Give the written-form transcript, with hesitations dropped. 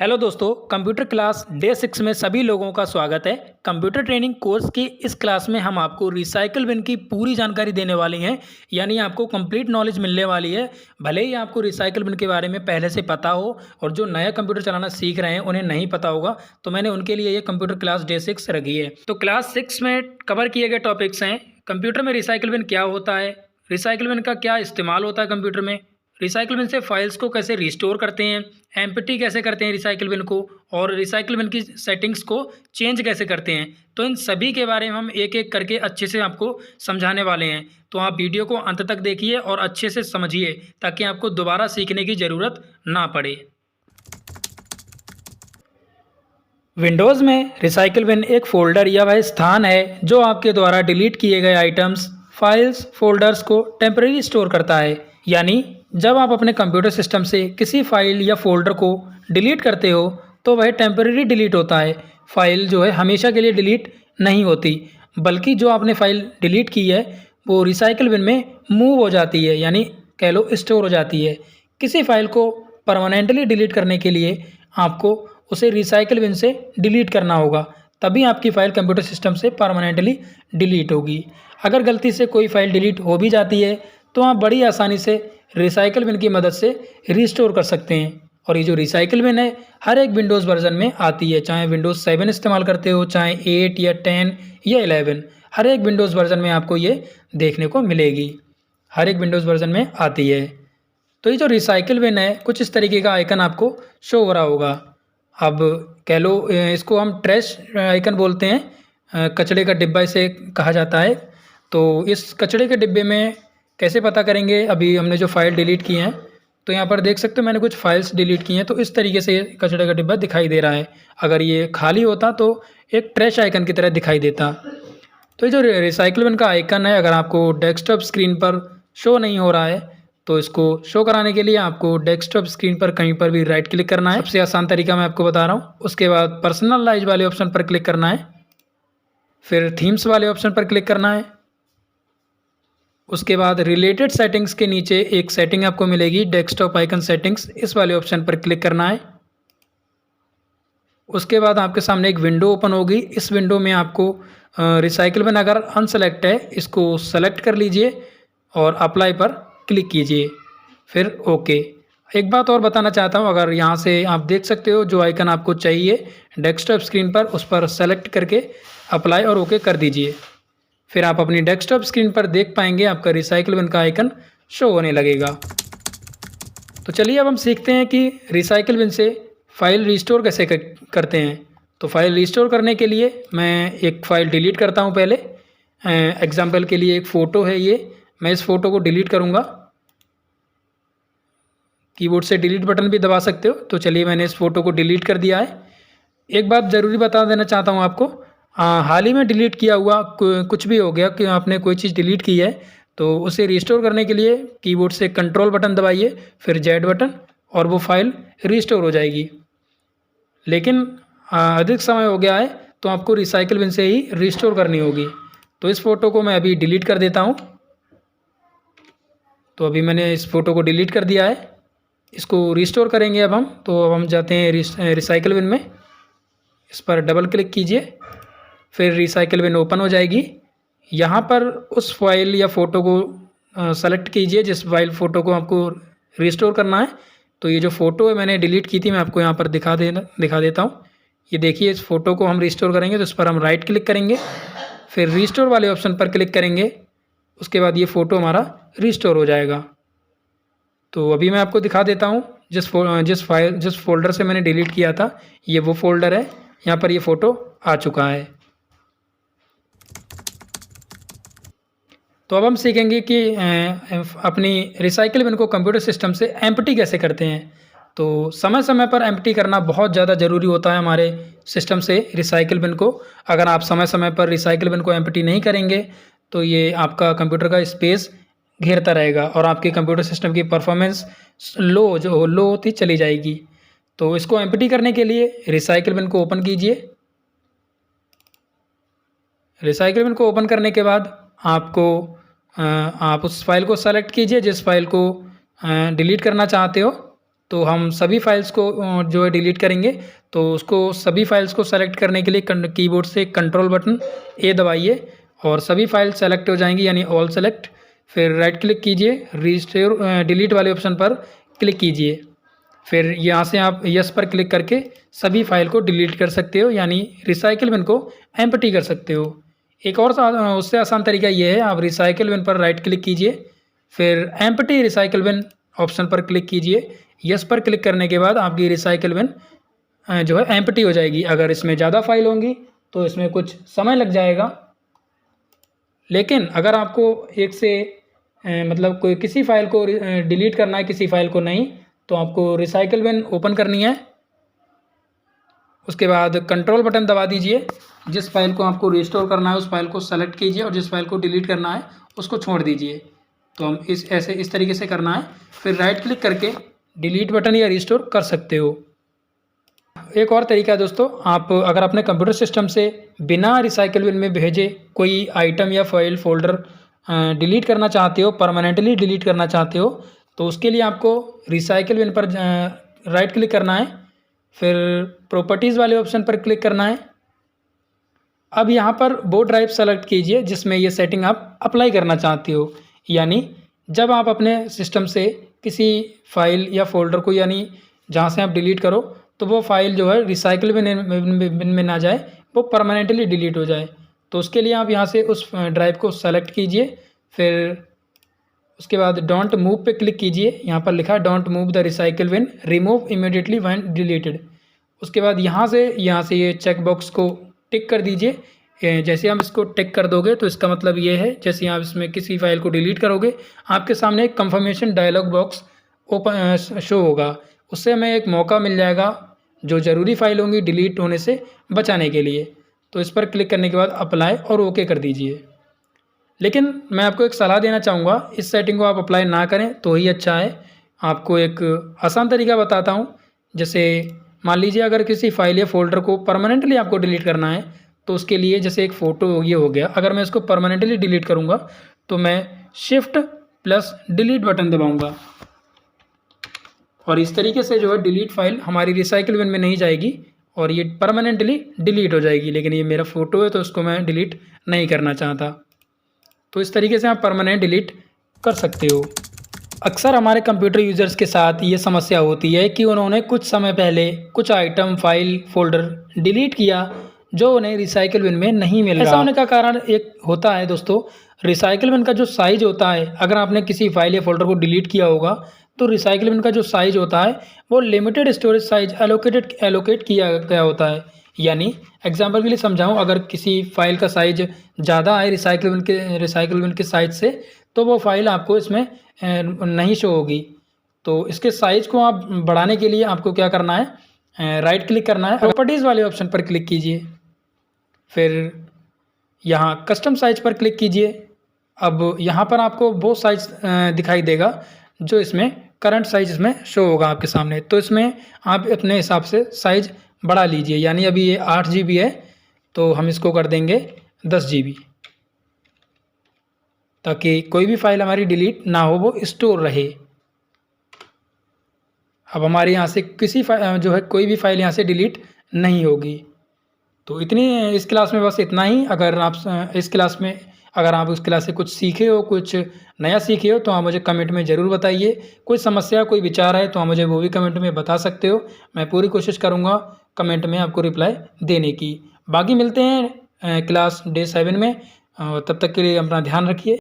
Hello दोस्तों, computer class day 6 में सभी लोगों का स्वागत है। कंप्यूटर ट्रेनिंग कोर्स की इस क्लास में हम आपको रिसाइकल बिन की पूरी जानकारी देने वाले हैं। यानी आपको कंप्लीट नॉलेज मिलने वाली है। भले ही आपको रिसाइकल बिन के बारे में पहले से पता हो और जो नया कंप्यूटर चलाना सीख रहे हैं उन्हें नहीं पता होगा, तो मैंने उनके लिए ये कंप्यूटर क्लास डे 6 रखी है। तो क्लास 6 में कवर किए गए टॉपिक्स हैं: कंप्यूटर में रिसाइकल बिन क्या होता है, रिसाइकल बिन का क्या इस्तेमाल होता है कंप्यूटर में, रिसाइकल बिन से फाइल्स को कैसे रिस्टोर करते हैं, एम्प्टी कैसे करते हैं रिसाइकल बिन को, और रिसाइकल बिन की सेटिंग्स को चेंज कैसे करते हैं। तो इन सभी के बारे में हम एक एक करके अच्छे से आपको समझाने वाले हैं। तो आप वीडियो को अंत तक देखिए और अच्छे से समझिए ताकि आपको दोबारा सीखने की ज़रूरत ना पड़े। विंडोज़ में रिसाइकल बिन एक फ़ोल्डर या वह स्थान है जो आपके द्वारा डिलीट किए गए आइटम्स, फाइल्स, फोल्डर्स को टेम्परेरी स्टोर करता है। यानी जब आप अपने कंप्यूटर सिस्टम से किसी फाइल या फोल्डर को डिलीट करते हो तो वह टेम्परेरी डिलीट होता है। फाइल जो है हमेशा के लिए डिलीट नहीं होती, बल्कि जो आपने फाइल डिलीट की है वो रिसाइकल बिन में मूव हो जाती है, यानी कह लो स्टोर हो जाती है। किसी फाइल को परमानेंटली डिलीट करने के लिए आपको उसे रिसाइकल बिन से डिलीट करना होगा, तभी आपकी फ़ाइल कंप्यूटर सिस्टम से परमानेंटली डिलीट होगी। अगर गलती से कोई फ़ाइल डिलीट हो भी जाती है तो आप बड़ी आसानी से रिसाइकल बिन की मदद से रिस्टोर कर सकते हैं। और ये जो रिसाइकल बिन है हर एक विंडोज़ वर्जन में आती है, चाहे विंडोज़ 7 इस्तेमाल करते हो, चाहे 8 या 10 या 11, हर एक विंडोज़ वर्जन में आपको ये देखने को मिलेगी। हर एक विंडोज़ वर्जन में आती है। तो ये जो रिसाइकल बिन है कुछ इस तरीके का आइकन आपको शो हो रहा होगा। अब कह लो इसको हम ट्रैश आइकन बोलते हैं, कचरे का डिब्बा इसे कहा जाता है। तो इस कचरे के डिब्बे में कैसे पता करेंगे, अभी हमने जो फाइल डिलीट की हैं तो यहाँ पर देख सकते हो मैंने कुछ फाइल्स डिलीट की हैं, तो इस तरीके से कचरे का डिब्बा दिखाई दे रहा है। अगर ये खाली होता तो एक ट्रैश आइकन की तरह दिखाई देता। तो ये जो रिसाइकल बिन का आइकन है, अगर आपको डेस्कटॉप स्क्रीन पर शो नहीं हो रहा है तो इसको शो कराने के लिए आपको डेस्कटॉप स्क्रीन पर कहीं पर भी राइट क्लिक करना है। सबसे आसान तरीका मैं आपको बता रहा हूँ। उसके बाद पर्सनलाइज वाले ऑप्शन पर क्लिक करना है, फिर थीम्स वाले ऑप्शन पर क्लिक करना है। उसके बाद रिलेटेड सेटिंग्स के नीचे एक सेटिंग आपको मिलेगी, डेस्कटॉप आइकन सेटिंग्स, इस वाले ऑप्शन पर क्लिक करना है। उसके बाद आपके सामने एक विंडो ओपन होगी। इस विंडो में आपको रिसाइकल बिन अगर अनसेलेक्ट है इसको सेलेक्ट कर लीजिए और अप्लाई पर क्लिक कीजिए, फिर ओके। एक बात और बताना चाहता हूँ, अगर यहाँ से आप देख सकते हो जो आइकन आपको चाहिए डेस्कटॉप स्क्रीन पर, उस पर सेलेक्ट करके अप्लाई और ओके कर दीजिए। फिर आप अपनी डेस्कटॉप स्क्रीन पर देख पाएंगे आपका रिसाइकल बिन का आइकन शो होने लगेगा। तो चलिए अब हम सीखते हैं कि रिसाइकल बिन से फ़ाइल रिस्टोर कैसे करते हैं। तो फाइल रिस्टोर करने के लिए मैं एक फ़ाइल डिलीट करता हूं। पहले एग्जांपल के लिए एक फ़ोटो है ये, मैं इस फ़ोटो को डिलीट करूंगा। कीबोर्ड से डिलीट बटन भी दबा सकते हो। तो चलिए मैंने इस फ़ोटो को डिलीट कर दिया है। एक बात ज़रूरी बता देना चाहता हूँ आपको, हाल ही में डिलीट किया हुआ कुछ भी हो गया कि आपने कोई चीज़ डिलीट की है तो उसे रिस्टोर करने के लिए कीबोर्ड से कंट्रोल बटन दबाइए, फिर जेड बटन, और वो फाइल रिस्टोर हो जाएगी। लेकिन अधिक समय हो गया है तो आपको रिसाइकल बिन से ही रिस्टोर करनी होगी। तो इस फ़ोटो को मैं अभी डिलीट कर देता हूँ। तो अभी मैंने इस फ़ोटो को डिलीट कर दिया है। इसको रिस्टोर करेंगे अब हम। तो अब हम जाते हैं रिसाइकल बिन में, इस पर डबल क्लिक कीजिए, फिर रिसाइकल बिन ओपन हो जाएगी। यहाँ पर उस फाइल या फ़ोटो को सेलेक्ट कीजिए जिस फाइल फ़ोटो को आपको रिस्टोर करना है। तो ये जो फ़ोटो है मैंने डिलीट की थी, मैं आपको यहाँ पर दिखा देता हूँ। ये देखिए, इस फ़ोटो को हम रिस्टोर करेंगे तो इस पर हम राइट क्लिक करेंगे, फिर रिस्टोर वाले ऑप्शन पर क्लिक करेंगे। उसके बाद ये फ़ोटो हमारा रिस्टोर हो जाएगा। तो अभी मैं आपको दिखा देता हूँ जिस फोल्डर से मैंने डिलीट किया था, ये वो फोल्डर है। यहाँ पर ये फ़ोटो आ चुका है। तो अब हम सीखेंगे कि अपनी रिसाइकल बिन को कंप्यूटर सिस्टम से एम्प्टी कैसे करते हैं। तो समय समय पर एम्प्टी करना बहुत ज़्यादा ज़रूरी होता है हमारे सिस्टम से रिसाइकल बिन को। अगर आप समय समय पर रिसाइकल बिन को एम्प्टी नहीं करेंगे तो ये आपका कंप्यूटर का स्पेस घेरता रहेगा और आपके कंप्यूटर सिस्टम की परफॉर्मेंस लो होती चली जाएगी। तो इसको एम्प्टी करने के लिए रिसाइकल बिन को ओपन कीजिए। रिसाइकल बिन को ओपन करने के बाद आप उस फाइल को सेलेक्ट कीजिए जिस फाइल को डिलीट करना चाहते हो। तो हम सभी फाइल्स को जो है डिलीट करेंगे। तो उसको सभी फाइल्स को सेलेक्ट करने के लिए कीबोर्ड से कंट्रोल बटन ए दबाइए और सभी फाइल सेलेक्ट हो जाएंगी, यानी ऑल सेलेक्ट। फिर राइट क्लिक कीजिए, रिस्टोर डिलीट वाले ऑप्शन पर क्लिक कीजिए। फिर यहाँ से आप यस पर क्लिक करके सभी फाइल को डिलीट कर सकते हो, यानी रिसाइकिल बिन को एम्प्टी कर सकते हो। एक और उससे आसान तरीका ये है, आप रिसाइकिल बिन पर राइट क्लिक कीजिए, फिर एम्प्टी रिसाइकिल बिन ऑप्शन पर क्लिक कीजिए। यस पर क्लिक करने के बाद आपकी रिसाइकिल बिन जो है एम्प्टी हो जाएगी। अगर इसमें ज़्यादा फाइल होंगी तो इसमें कुछ समय लग जाएगा, लेकिन अगर आपको एक से मतलब कोई किसी फाइल को डिलीट करना है, किसी फाइल को नहीं, तो आपको रिसाइकिल बिन ओपन करनी है। उसके बाद कंट्रोल बटन दबा दीजिए। जिस फाइल को आपको रिस्टोर करना है उस फाइल को सेलेक्ट कीजिए और जिस फाइल को डिलीट करना है उसको छोड़ दीजिए। तो हम इस तरीके से करना है। फिर राइट क्लिक करके डिलीट बटन या रिस्टोर कर सकते हो। एक और तरीका है दोस्तों, आप अगर अपने कंप्यूटर सिस्टम से बिना रिसाइकिल बिन में भेजे कोई आइटम या फाइल फोल्डर डिलीट करना चाहते हो, परमानेंटली डिलीट करना चाहते हो, तो उसके लिए आपको रिसाइकिल बिन पर राइट क्लिक करना है, फिर प्रॉपर्टीज़ वाले ऑप्शन पर क्लिक करना है। अब यहाँ पर वो ड्राइव सेलेक्ट कीजिए जिसमें ये सेटिंग आप अप्लाई करना चाहते हो। यानी जब आप अपने सिस्टम से किसी फाइल या फोल्डर को, यानी जहाँ से आप डिलीट करो, तो वो फाइल जो है रिसाइकिल बिन में ना जाए, वो परमानेंटली डिलीट हो जाए। तो उसके लिए आप यहाँ से उस ड्राइव को सेलेक्ट कीजिए, फिर उसके बाद डोंट मूव पे क्लिक कीजिए। यहाँ पर लिखा है don't move the recycle bin, remove immediately when deleted. उसके बाद यहाँ से ये चेक बॉक्स को टिक कर दीजिए। जैसे आप इसको टिक कर दोगे तो इसका मतलब ये है, जैसे आप इसमें किसी फाइल को डिलीट करोगे आपके सामने एक confirmation dialog box open show होगा। उससे हमें एक मौका मिल जाएगा जो ज़रूरी फाइल होंगी डिलीट होने से बचाने के लिए। तो इस पर क्लिक करने के बाद अप्लाई और ओके कर दीजिए। लेकिन मैं आपको एक सलाह देना चाहूँगा, इस सेटिंग को आप अप्लाई ना करें तो ही अच्छा है। आपको एक आसान तरीका बताता हूँ। जैसे मान लीजिए अगर किसी फाइल या फोल्डर को परमानेंटली आपको डिलीट करना है, तो उसके लिए जैसे एक फ़ोटो ये हो गया, अगर मैं इसको परमानेंटली डिलीट करूँगा तो मैं शिफ्ट प्लस डिलीट बटन दबाऊँगा और इस तरीके से जो है डिलीट फाइल हमारी रिसाइकिल बिन में नहीं जाएगी और ये परमानेंटली डिलीट हो जाएगी। लेकिन ये मेरा फ़ोटो है तो उसको मैं डिलीट नहीं करना चाहता। तो इस तरीके से आप परमानेंट डिलीट कर सकते हो। अक्सर हमारे कंप्यूटर यूज़र्स के साथ ये समस्या होती है कि उन्होंने कुछ समय पहले कुछ आइटम, फाइल, फोल्डर डिलीट किया जो उन्हें रिसाइकिल बिन में नहीं मिल रहा। ऐसा होने का कारण एक होता है दोस्तों, रिसाइकिल बिन का जो साइज़ होता है, अगर आपने किसी फाइल या फोल्डर को डिलीट किया होगा तो रिसाइकिल बिन का जो साइज़ होता है वो लिमिटेड स्टोरेज साइज एलोकेट किया गया होता है। यानी एग्जांपल के लिए समझाऊं, अगर किसी फाइल का साइज ज़्यादा है रिसाइकिल बिन के साइज से, तो वो फाइल आपको इसमें नहीं शो होगी। तो इसके साइज़ को आप बढ़ाने के लिए आपको क्या करना है, राइट क्लिक करना है, प्रॉपर्टीज़ वाले ऑप्शन पर क्लिक कीजिए, फिर यहाँ कस्टम साइज पर क्लिक कीजिए। अब यहाँ पर आपको वो साइज दिखाई देगा जो इसमें करंट साइज इसमें शो होगा आपके सामने। तो इसमें आप अपने हिसाब से साइज बढ़ा लीजिए। यानी अभी ये 8 GB है तो हम इसको कर देंगे 10 GB, ताकि कोई भी फाइल हमारी डिलीट ना हो, वो स्टोर रहे। अब हमारे यहाँ से कोई भी फाइल यहाँ से डिलीट नहीं होगी। तो इस क्लास में बस इतना ही। अगर आप इस क्लास से कुछ सीखे हो, कुछ नया सीखे हो, तो आप मुझे कमेंट में ज़रूर बताइए। कोई समस्या, कोई विचार है तो आप मुझे वो भी कमेंट में बता सकते हो। मैं पूरी कोशिश करूँगा कमेंट में आपको रिप्लाई देने की। बाकी मिलते हैं क्लास डे 7 में। तब तक के लिए अपना ध्यान रखिए।